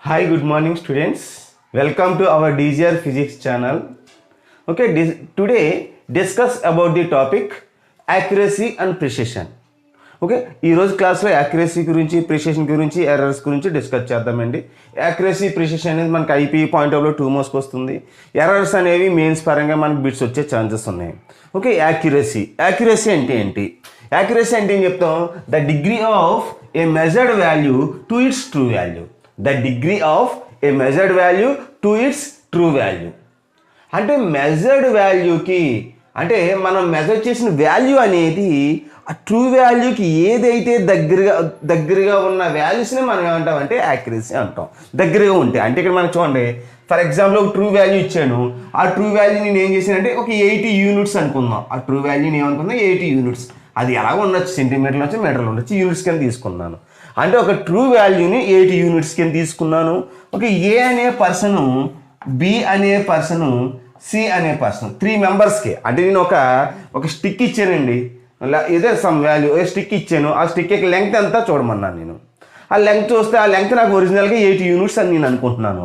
Hi, good morning students. Welcome to our DGR Physics channel. Okay, today discuss about the topic accuracy and precision. Okay ఈరోజు క్లాస్లో accuracy గురించి precision గురించి errors గురించి discuss చేద్దామండి. Accuracy precision అనేది మనకి IP point of 2 మార్క్స్కి వస్తుంది. ఎర్రర్స్ అనేవి మెయిన్స్ పరంగా మనకి బిట్స్ వచ్చే ఛాన్సెస్ ఉన్నాయి. ఓకే, యాక్యురసీ అంటే ఏంటి? యాక్యురసీ అంటే ఏం చెప్తాం? The degree of A measured value to its true value. The degree of A measured value to its true value అంటే మెజర్డ్ వాల్యూకి అంటే మనం మెజర్ చేసిన వాల్యూ అనేది ఆ ట్రూ వాల్యూకి ఏదైతే దగ్గరగా ఉన్న వాల్యూస్ని మనం ఏమంటామంటే యాక్యురసీ అంటాం. దగ్గరగా ఉంటాయి అంటే ఇక్కడ మనం చూడండి, ఫర్ ఎగ్జాంపుల్ ఒక ట్రూ వాల్యూ ఇచ్చాను. ఆ ట్రూ వాల్యూ నేను ఏం చేశానంటే ఒక 80 యూనిట్స్ అనుకుందాం. ఆ ట్రూ వాల్యూని ఏమనుకుందాం? 80 యూనిట్స్. అది ఎలా ఉండొచ్చు, సెంటీమీటర్లు వచ్చి మీటర్లు ఉండొచ్చు, యూనిట్స్ కింద తీసుకున్నాను. అంటే ఒక ట్రూ వాల్యూని 80 యూనిట్స్ కింద తీసుకున్నాను. ఒక ఏ అనే పర్సను, బి అనే పర్సను, సి అనే పర్సన్ 3 మెంబర్స్కి. అంటే నేను ఒక స్టిక్ ఇచ్చానండి, ఏదో సమ్ వాల్యూ స్టిక్ ఇచ్చాను. ఆ స్టిక్ యొక్క లెంగ్త్ అంతా చూడమన్నాను. నేను ఆ లెంగ్త్ చూస్తే ఆ లెంగ్త్ నాకు ఒరిజినల్గా 80 యూనిట్స్ అని నేను అనుకుంటున్నాను.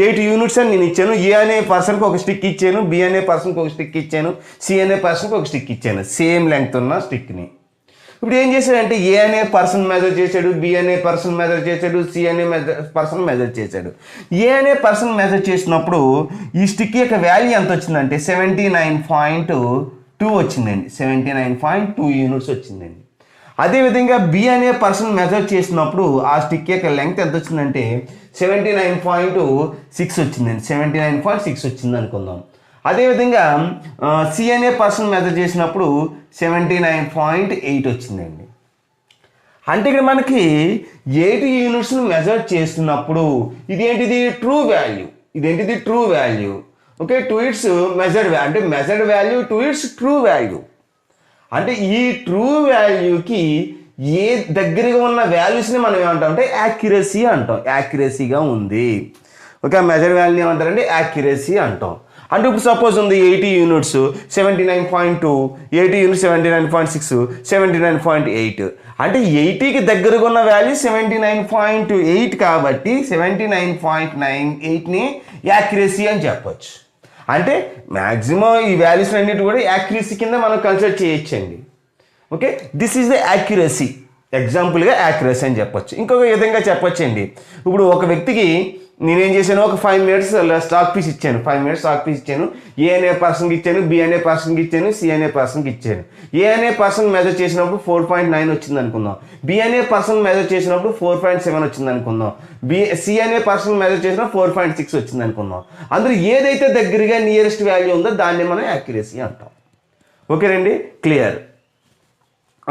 80 యూనిట్స్ అని నేను ఇచ్చాను. ఏ అనే పర్సన్కి ఒక స్టిక్ ఇచ్చాను, బి అనే పర్సన్కి ఒక స్టిక్ ఇచ్చాను, సి అనే పర్సన్కి ఒక స్టిక్ ఇచ్చాను, సేమ్ లెంగ్త్ ఉన్న స్టిక్ని. ఇప్పుడు ఏం చేశాడంటే ఏ అనే పర్సన్ మెజర్ చేశాడు, బి అనే పర్సన్ మెజర్ చేశాడు, సి అనే పర్సన్ మెజర్ చేశాడు. ఏ అనే పర్సన్ మెజర్ చేసినప్పుడు ఈ స్టిక్ యొక్క వాల్యూ ఎంత వచ్చిందంటే 79.2 వచ్చిందండి. 79.2 యూనిట్స్ వచ్చిందండి. అదేవిధంగా బి అనే పర్సన్ మెజర్ చేసినప్పుడు ఆ స్టిక్ యొక్క లెంగ్త్ ఎంత వచ్చిందంటే 79.6 వచ్చిందండి. 79.6 వచ్చింది అనుకుందాం. అదేవిధంగా సి అనే పర్సన్ మెజర్ చేసినప్పుడు 79.8 వచ్చిందండి. అంటే ఇక్కడ మనకి 80 యూనిట్స్ను మెజర్ చేస్తున్నప్పుడు ఇదేంటిది? True value. ఇదేంటిది? True value. Okay, to its measured అంటే measured value to its true value. అంటే ఈ ట్రూ వాల్యూకి ఏ దగ్గరగా ఉన్న వాల్యూస్ని మనం ఏమంటాం అంటే యాక్యురసీ అంటాం. యాక్యురసీగా ఉంది. ఓకే, మెజర్డ్ వాల్యూని ఏమంటారంటే యాక్యురసీ అంటాం. అంటే ఇప్పుడు సపోజ్ ఉంది 80 యూనిట్స్ 79.2, 80 యూనిట్స్ 79.6, 79.8. అంటే 80కి దగ్గరగా ఉన్న వాల్యూ 79.8 కాబట్టి 79.98ని యాక్యురసీ అని చెప్పొచ్చు. అంటే మ్యాక్సిమం ఈ వాల్యూస్ అన్నిటి కూడా యాక్యురసీ కింద మనం కన్సిడర్ చేయొచ్చండి. Okay, this is the accuracy. ఎగ్జాంపుల్గా యాక్యురసీ అని చెప్పొచ్చు. ఇంకొక విధంగా చెప్పొచ్చండి. ఇప్పుడు ఒక వ్యక్తికి నేనేం చేశాను, ఒక 5 మినిట్స్ స్టాక్ పీస్ ఇచ్చాను. 5 మినిట్స్ స్టాక్ పీస్ ఇచ్చాను. ఏ అనే పర్సన్కి ఇచ్చాను, బి అనే పర్సన్కి ఇచ్చాను, సి అనే పర్సన్కి ఇచ్చాను. ఏ అనే పర్సన్ మెజర్ చేసినప్పుడు 4.9 వచ్చింది అనుకుందాం. బి అనే పర్సన్ మెజర్ చేసినప్పుడు 4.7 వచ్చింది అనుకుందాం. సి అనే పర్సన్ మెజర్ చేసినప్పుడు 4.6 వచ్చింది అనుకుందాం. అందులో ఏదైతే దగ్గరగా నియరెస్ట్ వాల్యూ ఉందో దాన్ని మనం యాక్యురసీ అంటాం. ఓకేనండి, క్లియర్?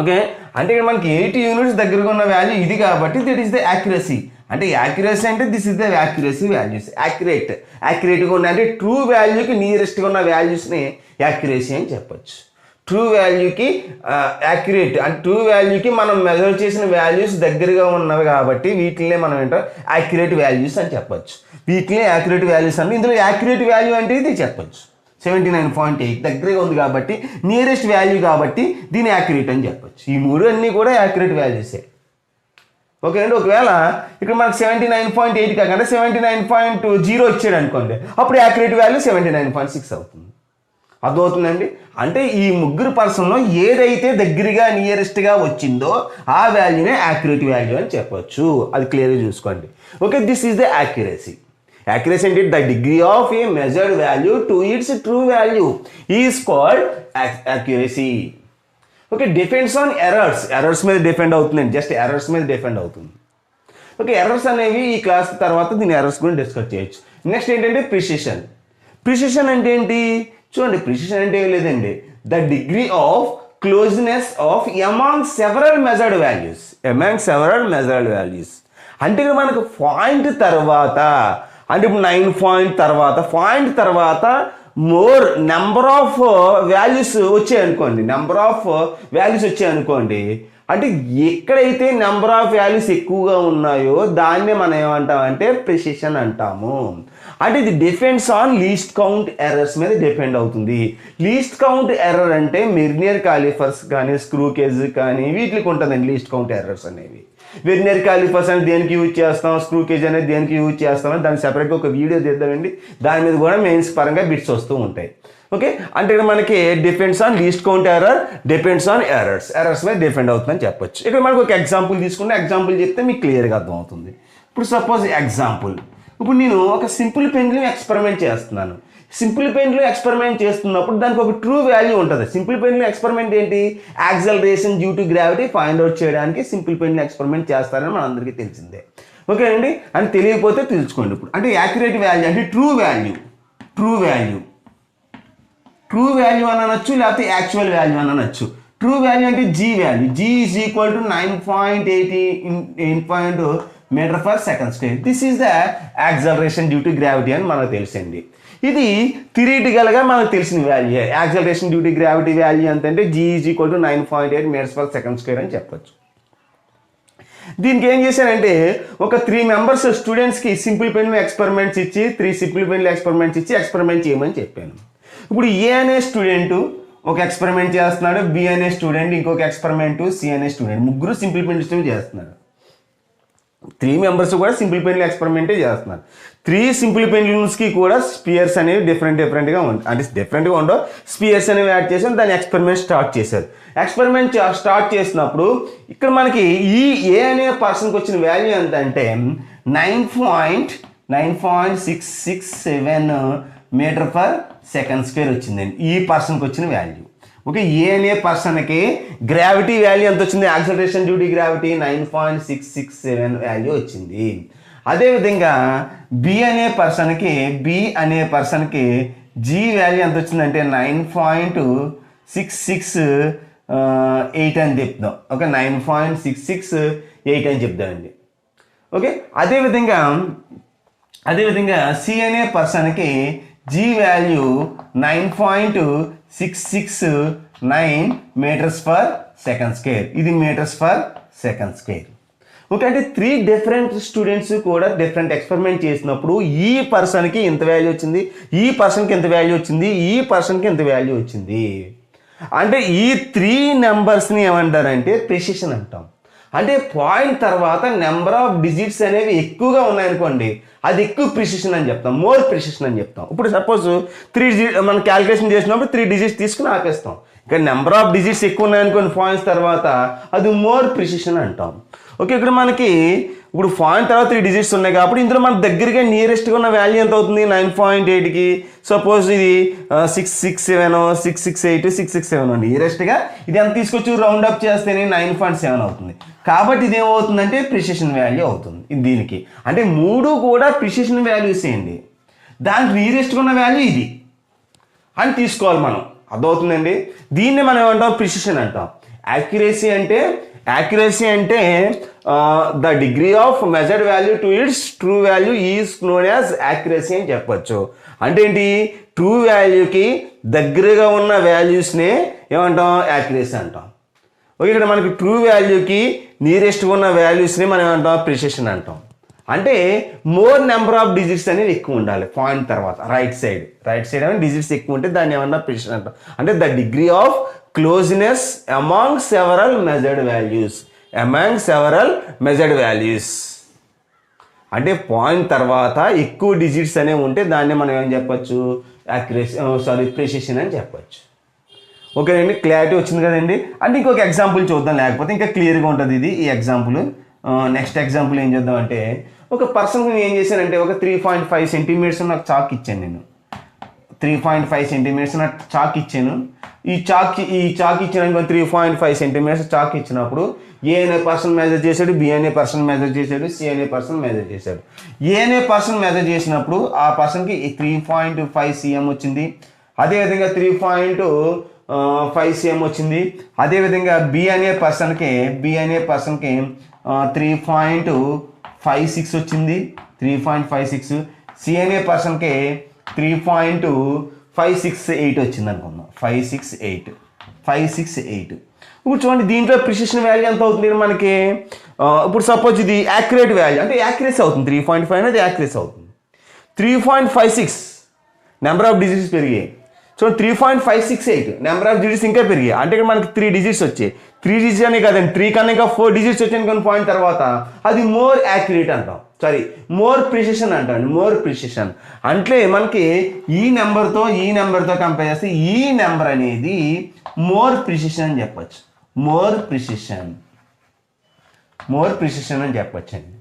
ఓకే, అంటే ఇక్కడ మనకి 80 యూనిట్స్ దగ్గరగా ఉన్న వాల్యూ ఇది కాబట్టి దిట్ ఈస్ ద యాక్యురసీ. అంటే యాక్యురసీ అంటే this is the accuracy values. యాక్యురేట్గా ఉన్న అంటే ట్రూ వాల్యూకి నియరెస్ట్గా ఉన్న వాల్యూస్ని యాక్యురసీ అని చెప్పొచ్చు. ట్రూ వాల్యూకి యాక్యురేట్ అంటే ట్రూ వాల్యూకి మనం మెజర్ చేసిన వాల్యూస్ దగ్గరగా ఉన్నవి కాబట్టి వీటినే మనం ఏంటో యాక్యురేట్ వాల్యూస్ అని చెప్పొచ్చు. వీటినే యాక్యురేట్ వాల్యూస్ అంటే ఇందులో యాక్యురేట్ వాల్యూ అంటే ఇది చెప్పొచ్చు. 79.8 దగ్గరగా ఉంది కాబట్టి నియరెస్ట్ వాల్యూ కాబట్టి దీన్ని యాక్యురేట్ అని చెప్పొచ్చు. ఈ 3 అన్నీ కూడా యాక్యురేట్ వాల్యూసే. ఓకే అండి, ఒకవేళ ఇక్కడ మనకు 79.8 కాకుండా 79.0 ఇచ్చాడు అనుకోండి, అప్పుడు యాక్యురేట్ వాల్యూ 79.6 అవుతుంది. అర్థమవుతుందండి? అంటే ఈ 3 పర్సన్లో ఏదైతే దగ్గరగా నియరెస్ట్గా వచ్చిందో ఆ వాల్యూనే యాక్యురేట్ వాల్యూ అని చెప్పొచ్చు. అది క్లియర్గా చూసుకోండి. Okay, this is the accuracy. Accuracy అంటే the degree of a measured value to its true value is called accuracy. Okay, depends on errors మీద డిపెండ్ అవుతుందండి. జస్ట్ ఎర్రర్స్ మీద డిపెండ్ అవుతుంది. ఓకే, ఎర్రర్స్ అనేవి ఈ క్లాస్ తర్వాత దీని ఎర్రర్స్ గురించి డిస్కస్ చేయొచ్చు. నెక్స్ట్ ఏంటంటే ప్రిసిషన్ అంటే ఏంటి? చూడండి, ప్రిసిషన్ అంటే ఏం లేదండి, the degree of closeness of among several measured values. అంటే మనకు పాయింట్ తర్వాత అంటే ఇప్పుడు 9 పాయింట్ తర్వాత మోర్ నెంబర్ ఆఫ్ వాల్యూస్ వచ్చాయనుకోండి. అంటే ఎక్కడైతే నెంబర్ ఆఫ్ వాల్యూస్ ఎక్కువగా ఉన్నాయో దాన్నే మనం ఏమంటామంటే ప్రిసిషన్ అంటాము. అంటే ఇది depends on least count errors మీద డిపెండ్ అవుతుంది. లీస్ట్ కౌంట్ ఎర్రర్ అంటే వెర్నియర్ కాలిపర్స్ కానీ స్క్రూ కేజ్ కానీ వీటికి ఉంటుందండి లీస్ట్ కౌంట్ ఎర్రర్స్ అనేవి. వెర్నియర్ కాలిపర్స్ అనేది దేనికి యూజ్ చేస్తాం, స్క్రూ కేజ్ అనేది దేనికి యూజ్ చేస్తాం, దానికి సెపరేట్గా ఒక వీడియో తీద్దామండి. దాని మీద కూడా మెయిన్స్ పరంగా బిట్స్ వస్తూ ఉంటాయి. ఓకే, అంటే ఇక్కడ మనకి depends on least count error, depends on errors మీద డిపెండ్ అవుతుందని చెప్పొచ్చు. ఇక్కడ మనకు ఒక ఎగ్జాంపుల్ తీసుకుంటే ఎగ్జాంపుల్ చెప్తే మీకు క్లియర్గా అర్థమవుతుంది. ఇప్పుడు సపోజ్ ఎగ్జాంపుల్, ఇప్పుడు నేను ఒక సింపుల్ పెండ్యూలం ఎక్స్పెరిమెంట్ చేస్తున్నాను. సింపుల్ పెండ్యూలం ఎక్స్పెరిమెంట్ చేస్తున్నప్పుడు దానికి ఒక ట్రూ వాల్యూ ఉంటుంది. సింపుల్ పెండ్యూలం ఎక్స్పెరిమెంట్ ఏంటి, acceleration due to gravity find out చేయడానికి సింపుల్ పెండ్యూలం ఎక్స్పెరిమెంట్ చేస్తారని మనందరికీ తెలిసిందే. ఓకే అండి, అని తెలియకపోతే తెలుసుకోండి. ఇప్పుడు అంటే యాక్యురేట్ వాల్యూ అంటే ట్రూ వాల్యూ అని అనొచ్చు, లేకపోతే యాక్చువల్ వాల్యూ అని అనొచ్చు. ట్రూ వాల్యూ అంటే g value, g is equal to 9.8 meter per second square. This is the acceleration due to gravity అని మనకు తెలిసింది. ఇది థియరిటికల్గా మనకు తెలిసిన value. Acceleration due to gravity value ఎంత అంటే g is equal to 9.8 meters per second square అని చెప్పొచ్చు. దీనికి ఏం చేశారంటే ఒక 3 మెంబర్స్ స్టూడెంట్స్కి సింపుల్ పెండ్యూలం ఎక్స్పెరిమెంట్స్ ఇచ్చి 3 సింపుల్ పెండ్యూలం ఎక్స్పెరిమెంట్స్ ఇచ్చి ఎక్స్పెరిమెంట్ చేయమని చెప్పాను. ఇప్పుడు ఏ అనే స్టూడెంట్ ఒక ఎక్స్పెరిమెంట్ చేస్తున్నాడు, బి అనే స్టూడెంట్ ఇంకొక ఎక్స్పెరిమెంట్, సి అనే స్టూడెంట్, ముగ్గురు సింపుల్ పెండ్యూలం చేస్తున్నారు. 3 మెంబర్స్ కూడా సింపుల్ పెండ్యూలం ఎక్స్పెరిమెంటే చేస్తున్నారు. 3 సింపుల్ పెండ్యూలమ్స్కి కూడా స్పియర్స్ అనేవి డిఫరెంట్గా ఉంటాయి. అంటే డిఫరెంట్గా ఉండవు, స్పియర్స్ అనేవి యాడ్ చేసి దాన్ని ఎక్స్పెరిమెంట్ స్టార్ట్ చేశారు. ఎక్స్పెరిమెంట్ స్టార్ట్ చేసినప్పుడు ఇక్కడ మనకి ఈ ఏ అనే పర్సన్కి వచ్చిన వాల్యూ ఎంత అంటే 9.667 మీటర్ పర్ సెకండ్ స్క్వేర్ వచ్చిందండి ఈ పర్సన్కి వచ్చిన వాల్యూ. ఓకే, ఏ అనే పర్సన్కి గ్రావిటీ వాల్యూ ఎంత వచ్చింది, acceleration due to gravity 9.667 value వచ్చింది. అదేవిధంగా బి అనే పర్సన్కి జీ వాల్యూ ఎంత వచ్చిందంటే 9.668 అని చెప్తాం. ఓకే, 9.668 అని చెప్తామండి. ఓకే, అదేవిధంగా సి అనే పర్సన్కి g value 9.669 metres per second square. ఇది metres per second square. Okay, అంటే 3 డిఫరెంట్ స్టూడెంట్స్ కూడా డిఫరెంట్ ఎక్స్పెరిమెంట్ చేసినప్పుడు ఈ పర్సన్కి ఎంత వాల్యూ వచ్చింది, ఈ పర్సన్కి ఎంత వాల్యూ వచ్చింది, ఈ పర్సన్కి ఎంత వాల్యూ వచ్చింది. అంటే ఈ 3 నెంబర్స్ని ఏమంటారంటే ప్రెసిషన్ అంటాం. అంటే పాయింట్ తర్వాత నెంబర్ ఆఫ్ డిజిట్స్ అనేవి ఎక్కువగా ఉన్నాయనుకోండి, అది ఎక్కువ ప్రిసిషన్ అని చెప్తాం, మోర్ ప్రిసిషన్ అని చెప్తాం. ఇప్పుడు సపోజ్ 3 మనం క్యాలిక్యులేషన్ చేసినప్పుడు 3 డిజిట్స్ తీసుకుని ఆపేస్తాం. ఇక్కడ నెంబర్ ఆఫ్ డిజిట్స్ ఎక్కువ ఉన్నాయనుకోండి పాయింట్స్ తర్వాత, అది మోర్ ప్రిసిషన్ అంటాం. ఓకే, ఇక్కడ మనకి ఇప్పుడు పాయింట్ తర్వాత 3 డిజిట్స్ ఉన్నాయి కాబట్టి ఇందులో మన దగ్గరగా నియరెస్ట్గా ఉన్న వాల్యూ ఎంత అవుతుంది 9.8కి. సపోజ్ ఇది 667, 668, 667 నియరెస్ట్గా ఇది ఎంత తీసుకొచ్చి రౌండ్ అప్ చేస్తేనే 9.7 అవుతుంది. కాబట్టి ఇది ఏమవుతుందంటే ప్రిసిషన్ వాల్యూ అవుతుంది దీనికి. అంటే 3 కూడా ప్రిసిషన్ వాల్యూస్ ఏంటి, దానికి నియరెస్ట్గా ఉన్న వాల్యూ ఇది అని తీసుకోవాలి మనం. అర్థమవుతుందండి, దీన్ని మనం ఏమంటాం ప్రిసిషన్ అంటాం. యాక్యురసీ అంటే the degree of measured value to its true value is known as accuracy అని చెప్పొచ్చు. అంటే ఏంటి, ట్రూ వాల్యూకి దగ్గరగా ఉన్న వాల్యూస్నే ఏమంటాం యాక్యురసీ అంటాం. ఓకే, ఇక్కడ మనకి ట్రూ వాల్యూకి నియరెస్ట్గా ఉన్న వాల్యూస్ని మనం ఏమంటాం ప్రిసిషన్ అంటాం. అంటే మోర్ నెంబర్ ఆఫ్ డిజిట్స్ అనేవి ఎక్కువ ఉండాలి పాయింట్ తర్వాత రైట్ సైడ్ అని డిజిట్స్ ఎక్కువ ఉంటే దాన్ని ఏమన్నా ప్రిసిషన్ అంటాం. అంటే the degree of closeness among several measured values. అంటే పాయింట్ తర్వాత ఎక్కువ డిజిట్స్ అనేవి ఉంటే దాన్ని మనం ఏం చెప్పచ్చు ప్రెసిషన్ అని చెప్పచ్చు. ఓకే అండి, క్లారిటీ వచ్చింది కదండి. అంటే ఇంకొక ఎగ్జాంపుల్ చూద్దాం, లేకపోతే ఇంకా క్లియర్గా ఉంటుంది ఇది ఈ ఎగ్జాంపుల్. నెక్స్ట్ ఎగ్జాంపుల్ ఏం చేద్దామంటే ఒక పర్సన్కి నేను ఏం చేశానంటే ఒక 3.5 సెంటీమీటర్స్ నాకు చాక్ ఇచ్చాను. నేను 3.5 సెంటీమీటర్స్ నాకు చాక్ ఇచ్చాను. ఈ చాక్ ఇచ్చిన 3.5 సెంటీమీటర్స్ చాక్ ఇచ్చినప్పుడు ఏ అనే పర్సన్ మెజర్ చేశాడు, బి అనే పర్సన్ మెజర్ చేశాడు, సి అనే పర్సన్ మెజర్ చేశాడు. ఏ అనే పర్సన్ మెజర్ చేసినప్పుడు ఆ పర్సన్కి 3.5 cm వచ్చింది. అదేవిధంగా 3.5 cm వచ్చింది. అదేవిధంగా బి అనే పర్సన్కి 3.56 వచ్చింది, 3.56. సి అనే పర్సన్కి 3.568 వచ్చింది అనుకుందాం, 568. ఇప్పుడు చూడండి దీంట్లో ప్రిసిషన్ వాల్యూ ఎంత అవుతుంది మనకి, ఇప్పుడు సపోజ్ ఇది యాక్యురేట్ వాల్యూ అంటే యాక్యురసీ అవుతుంది, 3.5 అనేది యాక్యురసీ అవుతుంది. 3.56 నెంబర్ ఆఫ్ డిజిట్స్ పెరిగాయి. సో 3.568 నెంబర్ ఆఫ్ డిజిట్స్ ఇంకా పెరిగాయి. అంటే ఇక్కడ మనకి 3 డిజిట్స్ వచ్చాయి. 3 డిజిట్స్ అనే కదండి, 3 కన్నా ఇంకా 4 డిజిట్స్ వచ్చాయి కొన్ని పాయింట్ తర్వాత అది మోర్ యాక్యురేట్ అంటాం, సారీ మోర్ ప్రిసిషన్ అంటాం. మోర్ ప్రిసిషన్ అంటే మనకి ఈ నెంబర్తో కంపేర్ చేస్తే ఈ నెంబర్ అనేది మోర్ ప్రిసిషన్ అని చెప్పచ్చు. మోర్ ప్రిసిషన్ అని చెప్పచ్చండి.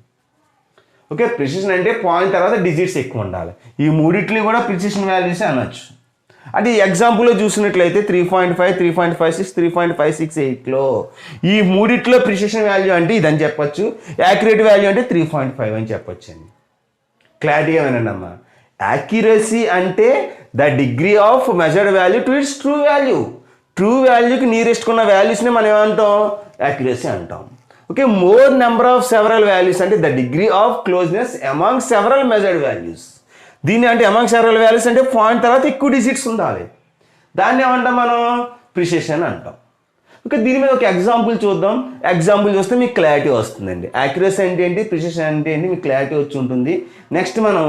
ఓకే, ప్రిసిషన్ అంటే పాయింట్ తర్వాత డిజిట్స్ ఎక్కువ ఉండాలి. ఈ మూడిట్ని కూడా ప్రిసిషన్ వాల్యూస్ అనొచ్చు. అంటే ఎగ్జాంపుల్లో చూసినట్లయితే 3.5, 3.56, 3.568లో ఈ మూడిట్లో ప్రిసిషన్ వాల్యూ అంటే ఇదని చెప్పచ్చు, యాక్యురేట్ వాల్యూ అంటే 3.5 అని చెప్పచ్చు అండి. క్లారిటీగా వినండమ్మా. యాక్యురసీ అంటే the degree of measured value to its true value. True వాల్యూకి నియరెస్ట్ ఉన్న వాల్యూస్ని మనం ఏమంటాం, యాక్యురసీ అంటాం. Okay, more number of several values అంటే the degree of closeness among several measured values. దీన్ని అంటే అమాంగ్ సెవరల్ వాల్యూస్ అంటే పాయింట్ తర్వాత ఎక్కువ డిజిట్స్ ఉండాలి, దాన్ని ఏమంటాం మనం, ప్రిసిషన్ అంటాం. ఓకే, దీని మీద ఒక ఎగ్జాంపుల్ చూద్దాం. ఎగ్జాంపుల్ చూస్తే మీకు క్లారిటీ వస్తుందండి. యాక్యురసీ అంటే ఏంటి, ప్రిసిషన్ అంటే ఏంటి, మీకు క్లారిటీ వచ్చి ఉంటుంది. నెక్స్ట్ మనం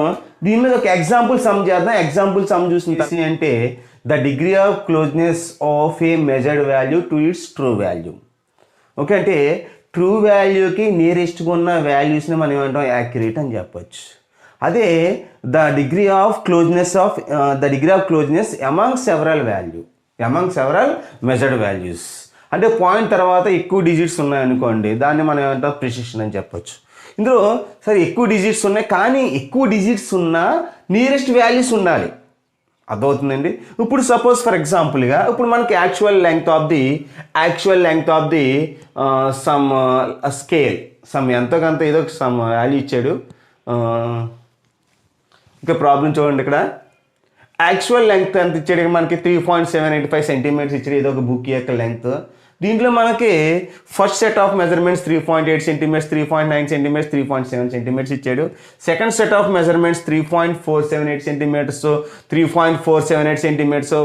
దీని మీద ఒక ఎగ్జాంపుల్ సమ్ చేద్దాం. ఎగ్జాంపుల్ సమ్ చూసి అంటే the degree of closeness of A measured value to its true value. Okay, అంటే ట్రూ వాల్యూకి నియరెస్ట్గా ఉన్న వాల్యూస్ని మనం ఏమంటాం, యాక్యురేట్ అని చెప్పచ్చు. అదే the degree of closeness among several measured values అంటే పాయింట్ తర్వాత ఎక్కువ డిజిట్స్ ఉన్నాయనుకోండి, దాన్ని మనం ఏమంటాం, ప్రిసిషన్ అని చెప్పొచ్చు. ఇందులో సరే ఎక్కువ డిజిట్స్ ఉన్నాయి, కానీ ఎక్కువ డిజిట్స్ ఉన్నా నియరెస్ట్ వాల్యూస్ ఉండాలి, అర్థమవుతుందండి. ఇప్పుడు సపోజ్ ఫర్ ఎగ్జాంపుల్గా ఇప్పుడు మనకి actual length of the some scale some ఎంతో కొంత ఏదో సమ్ వాల్యూ ఇచ్చాడు. ఇంకా ప్రాబ్లం చూడండి, ఇక్కడ యాక్చువల్ లెంగ్త్ ఎంత ఇచ్చాడు మనకి 3.785 సెంటీమీటర్స్ ఇచ్చాడు, ఏదో ఒక బుక్ యొక్క లెంగ్త్. దీంట్లో మనకి first set of measurements 3.8 centimetres, 3.9 centimetres, 3.7 centimetres ఇచ్చాడు. Second set of measurements 3.478 centimetres, 3.478 centimetres,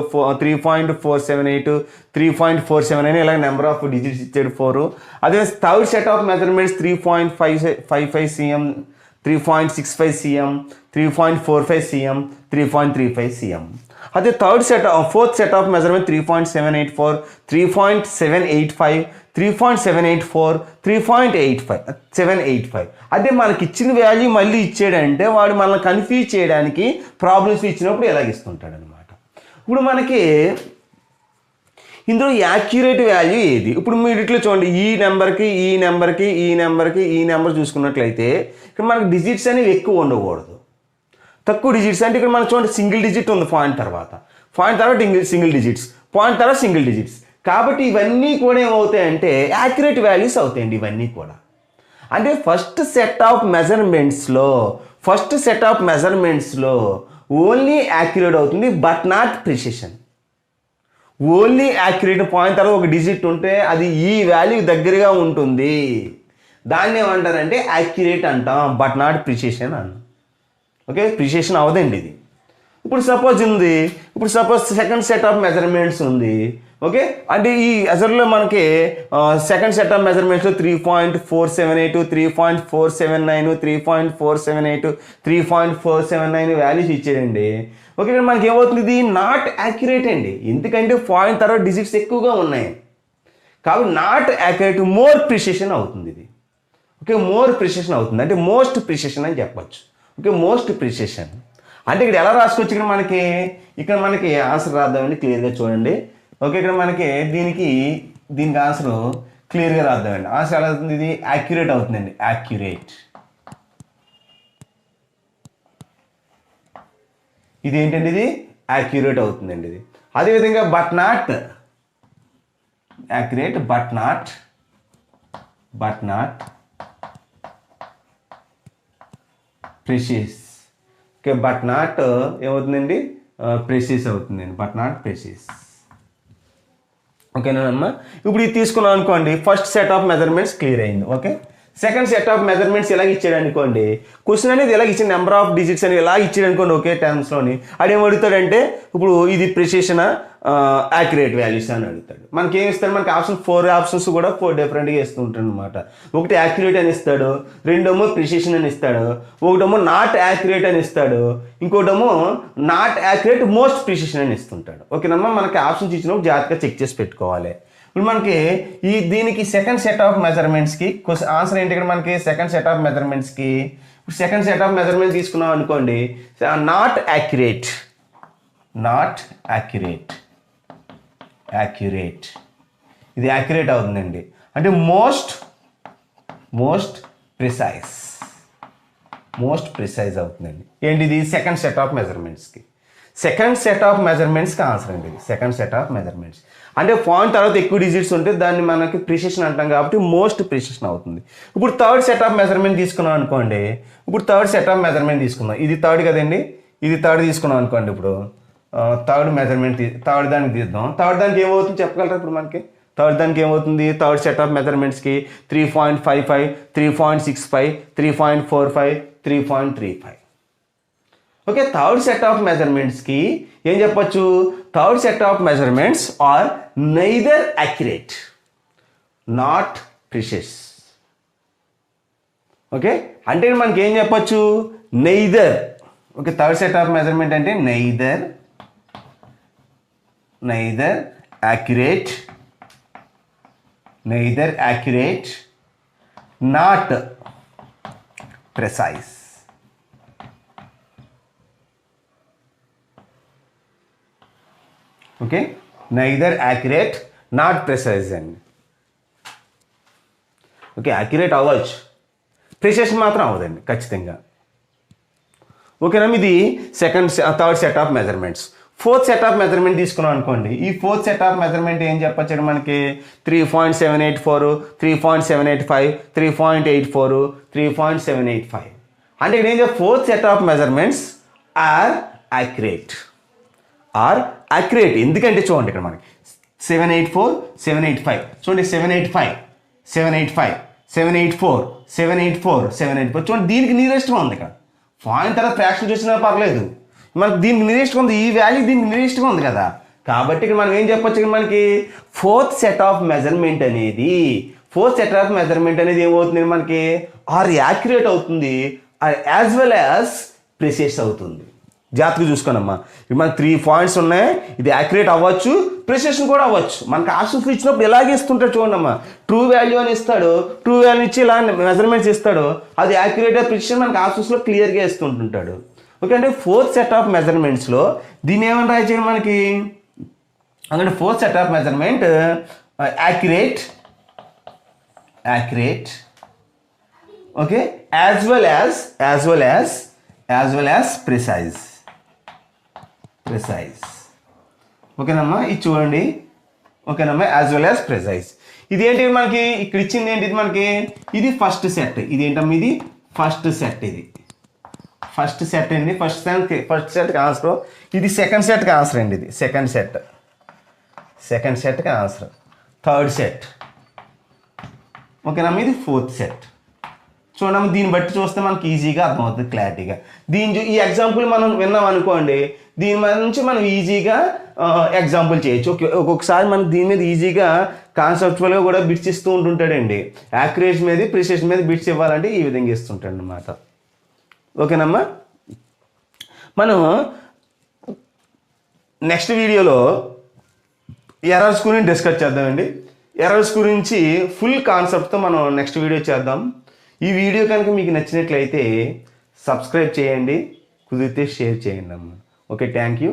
3.478, 3.47 ఇలా నెంబర్ ఆఫ్ డిజిట్స్ ఇచ్చాడు 4. అదే third set of measurements 3.55 cm, 3.65 cm, 3.45 cm, 3.35 cm. అదే ఫోర్త్ సెట్ ఆఫ్ మెజర్మెంట్ 3.784, 3.785, 3.784, 3.785. అదే మనకి ఇచ్చిన వాల్యూ మళ్ళీ ఇచ్చాడంటే వాడు మనల్ని కన్ఫ్యూజ్ చేయడానికి ప్రాబ్లమ్స్ ఇచ్చినప్పుడు ఎలాగిస్తుంటాడు అనమాట. ఇప్పుడు మనకి ఇందులో యాక్యురేట్ వాల్యూ ఏది, ఇప్పుడు మీరు ఇట్లా చూడండి, ఈ నెంబర్ చూసుకున్నట్లయితే ఇక్కడ మనకి డిజిట్స్ అనేవి ఎక్కువ ఉండకూడదు, తక్కువ డిజిట్స్. అంటే ఇక్కడ మనం చూడండి సింగిల్ డిజిట్ ఉంది పాయింట్ తర్వాత సింగిల్ డిజిట్స్, పాయింట్ తర్వాత సింగిల్ డిజిట్స్. కాబట్టి ఇవన్నీ కూడా ఏమవుతాయంటే యాక్యురేట్ వాల్యూస్ అవుతాయండి ఇవన్నీ కూడా. అంటే ఫస్ట్ సెట్ ఆఫ్ మెజర్మెంట్స్లో ఓన్లీ యాక్యురేట్ అవుతుంది, but not precision. Only accurate point తర్వాత ఒక డిజిట్ ఉంటే అది ఈ వాల్యూ దగ్గరగా ఉంటుంది, దాన్ని ఏమంటారంటే యాక్యురేట్ అంటాం, బట్ నాట్ ప్రిసిషన్ అంటాం. ఓకే, ప్రిసిషన్ అవదండి ఇది. ఇప్పుడు suppose second set of measurements ఉంది. ఓకే, అంటే ఈ అజర్లో మనకి సెకండ్ సెట్ ఆఫ్ మెజర్మెంట్స్లో 3.478, 3.479, 3.478, 3.479 వాల్యూస్ ఇచ్చేయండి. ఓకే, ఇక్కడ మనకి ఏమవుతుంది, ఇది నాట్ యాక్యురేట్ అండి, ఎందుకంటే పాయింట్ తర్వాత డిజిట్స్ ఎక్కువగా ఉన్నాయి కాబట్టి నాట్ యాక్యురేట్, మోర్ ప్రిసిషన్ అవుతుంది ఇది. ఓకే, మోర్ ప్రిసిషన్ అవుతుంది అంటే మోస్ట్ ప్రిసిషన్ అని చెప్పచ్చు. ఓకే, మోస్ట్ ప్రిసిషన్ అంటే ఇక్కడ ఎలా రాసుకోవచ్చు, ఇక్కడ మనకి ఆన్సర్ రాద్దామండి, క్లియర్గా చూడండి. ఓకే, ఇక్కడ మనకి దీనికి ఆన్సర్ క్లియర్గా రాద్దామండి. ఆన్సర్ ఎలా అవుతుంది, ఇది యాక్యురేట్ అవుతుందండి, యాక్యురేట్. ఇది ఏంటండి, ఇది యాక్యురేట్ అవుతుందండి ఇది. అదేవిధంగా but not accurate, but not precise. Okay, but not ఏమవుతుందండి, ప్రిసిస్ అవుతుందండి, బట్ నాట్ ప్రిసిస్. ఓకేనా అమ్మా. ఇప్పుడు ఇది తీసుకున్నాం అనుకోండి, first set of measurements clear అయింది. Okay, second set of measurements ఇలా ఇచ్చాడు అనుకోండి, క్వశ్చన్ అనేది ఇలా ఇచ్చిన నెంబర్ ఆఫ్ డిజిట్స్ అని ఇలా ఇచ్చాడు అనుకోండి ఒకే టర్మ్స్లోని, అడేం అడుగుతాడంటే ఇప్పుడు ఇది ప్రిసిషన్ యాక్యురేట్ వాల్యూస్ అని అడుగుతాడు. మనకి ఏమి ఇస్తాడు, మనకి ఫోర్ ఆప్షన్స్ కూడా 4 డిఫరెంట్గా ఇస్తూ ఉంటాడు అనమాట. ఒకటి యాక్యురేట్ అని ఇస్తాడు, రెండేమో ప్రిసిషన్ అని ఇస్తాడు, ఒకటేమో నాట్ యాక్యురేట్ అని ఇస్తాడు, ఇంకోటేమో నాట్ యాక్యురేట్ మోస్ట్ ప్రిసిషన్ అని ఇస్తుంటాడు. ఓకేనమ్మా, మనకి ఆప్షన్స్ ఇచ్చినప్పుడు జాగ్రత్తగా చెక్ చేసి పెట్టుకోవాలి. ఇప్పుడు మనకి దీనికి సెకండ్ సెట్ ఆఫ్ మెజర్మెంట్స్కి ఆన్సర్ ఏంటి, ఇక్కడ మనకి సెకండ్ సెట్ ఆఫ్ మెజర్మెంట్స్కి సెకండ్ సెట్ ఆఫ్ మెజర్మెంట్స్ తీసుకున్నాం అనుకోండి, not accurate, not accurate, accurate ఇది యాక్యురేట్ అవుతుందండి. అంటే మోస్ట్ ప్రిసైజ్ అవుతుందండి. ఏంటిది, సెకండ్ సెట్ ఆఫ్ మెజర్మెంట్స్కి. సెకండ్ సెట్ ఆఫ్ మెజర్మెంట్స్కి ఆన్సర్ అండి ఇది. సెకండ్ సెట్ ఆఫ్ మెజర్మెంట్స్ అంటే పాయింట్ తర్వాత ఎక్కువ డిజిట్స్ ఉంటే దాన్ని మనకి ప్రిసిషన్ అంటాం కాబట్టి మోస్ట్ ప్రిసిషన్ అవుతుంది. ఇప్పుడు థర్డ్ సెట్ ఆఫ్ మెజర్మెంట్ తీసుకున్నాం అనుకోండి, ఇప్పుడు థర్డ్ సెట్ ఆఫ్ మెజర్మెంట్ తీసుకున్నాం, ఇది థర్డ్ కదండి, ఇది థర్డ్ తీసుకున్నాం అనుకోండి. ఇప్పుడు థర్డ్ మెజర్మెంట్ థర్డ్ దానికి తీద్దాం. థర్డ్ దానికి ఏమవుతుంది చెప్పగలరా ఇప్పుడు మనకి, థర్డ్ దానికి ఏమవుతుంది, థర్డ్ సెట్ ఆఫ్ మెజర్మెంట్స్కి 3.55, 3.65, 3.45, 3.35. ఓకే, థర్డ్ సెట్ ఆఫ్ మెజర్మెంట్స్కి ఏం చెప్పచ్చు, third set of measurements are neither accurate not precise. Okay, అంటే మనకి ఏం చెప్పచ్చు, neither. Okay, third set of measurement అంటే neither accurate, not precise. Okay, neither accurate not precise అండి. ఓకే, యాక్యురేట్ అవ్వచ్చు, ప్రిసిషన్ మాత్రం అవ్వదండి ఖచ్చితంగా. ఓకేనా, ఇది third set of measurements. Fourth set of measurement తీసుకున్నాం అనుకోండి, ఈ ఫోర్త్ సెట్ ఆఫ్ మెజర్మెంట్ ఏం చెప్పచ్చు మనకి, 3.784, 3.785, 3.84, 3.785. అంటే ఇక్కడ ఏం fourth set of measurements are accurate, ఎందుకంటే చూడండి ఇక్కడ మనకి 784, 785 చూడండి, 785, 785, 784, 784, 784 చూడండి, దీనికి నియరెస్ట్గా ఉంది. ఇక్కడ పాయింట్ తర్వాత ఫ్రాక్షన్ చూసినా పర్లేదు, మనకి దీనికి నియరెస్ట్గా ఉంది, ఈ వాల్యూ దీనికి నియరెస్ట్గా ఉంది కదా. కాబట్టి ఇక్కడ మనం ఏం చెప్పొచ్చు, ఇక్కడ మనకి ఫోర్త్ సెట్ ఆఫ్ మెజర్మెంట్ అనేది ఏమవుతుంది మనకి, ఆర్ యాక్యురేట్ అవుతుంది, యాజ్ వెల్ యాజ్ ప్రిసిస్ అవుతుంది. జాగ్రత్తగా చూసుకోనమ్మా, ఇప్పుడు మనకి 3 పాయింట్స్ ఉన్నాయి, ఇది యాక్యురేట్ అవ్వచ్చు, ప్రిసిషన్ కూడా అవ్వచ్చు. మనకి ఆప్షన్స్ ఇచ్చినప్పుడు ఎలాగే ఇస్తుంటాడు చూడండి అమ్మా, ట్రూ వాల్యూ అని ఇస్తాడు, ట్రూ వాల్యూ ఇచ్చి ఇలా మెజర్మెంట్స్ ఇస్తాడు, అది యాక్యురేట్ ప్రిసిషన్ మనకి ఆప్షన్స్లో క్లియర్గా ఇస్తుంటుంటాడు. ఓకే, అంటే ఫోర్త్ సెట్ ఆఫ్ మెజర్మెంట్స్లో దీన్ని ఏమని రాయించాడు మనకి, అంటే fourth set of measurement accurate, okay, as well as precise. ఓకేనమ్మా, ఇది చూడండి. ఓకేనమ్మా, యాజ్ వెల్ యాజ్ ప్రిసైజ్. ఇది ఏంటి మనకి ఇక్కడ ఇచ్చింది ఏంటి, మనకి ఇది ఫస్ట్ సెట్, ఇది ఏంటమ్మా, ఇది ఫస్ట్ సెట్, ఇది ఫస్ట్ సెట్ అండి. ఫస్ట్ సెట్కి ఆన్సర్, ఇది సెకండ్ సెట్కి ఆన్సర్ అండి, ఇది సెకండ్ సెట్కి ఆన్సర్, థర్డ్ సెట్. ఓకేనమ్మా, ఇది ఫోర్త్ సెట్. చూడమ్మా, దీన్ని బట్టి చూస్తే మనకి ఈజీగా అర్థమవుతుంది, క్లారిటీగా. ఈ ఎగ్జాంపుల్ మనం విన్నాం అనుకోండి, దీని నుంచి మనం ఈజీగా ఎగ్జాంపుల్ చేయొచ్చు. ఒక్కొక్కసారి మనకు దీని మీద ఈజీగా కాన్సెప్చువల్గా కూడా బిట్స్ ఇస్తూ ఉంటుంటాడండి. యాక్యురేట్ మీద ప్రిసిషన్ మీద బిట్స్ ఇవ్వాలంటే ఈ విధంగా ఇస్తుంటాడు అన్నమాట. ఓకేనమ్మా, మనం నెక్స్ట్ వీడియోలో ఎర్రర్స్ గురించి డిస్కస్ చేద్దామండి. ఎర్రర్స్ గురించి ఫుల్ కాన్సెప్ట్తో మనం నెక్స్ట్ వీడియో చేద్దాం. ఈ వీడియో కనుక మీకు నచ్చినట్లయితే సబ్స్క్రైబ్ చేయండి, కుదిరితే షేర్ చేయండి అమ్మా. Okay, thank you.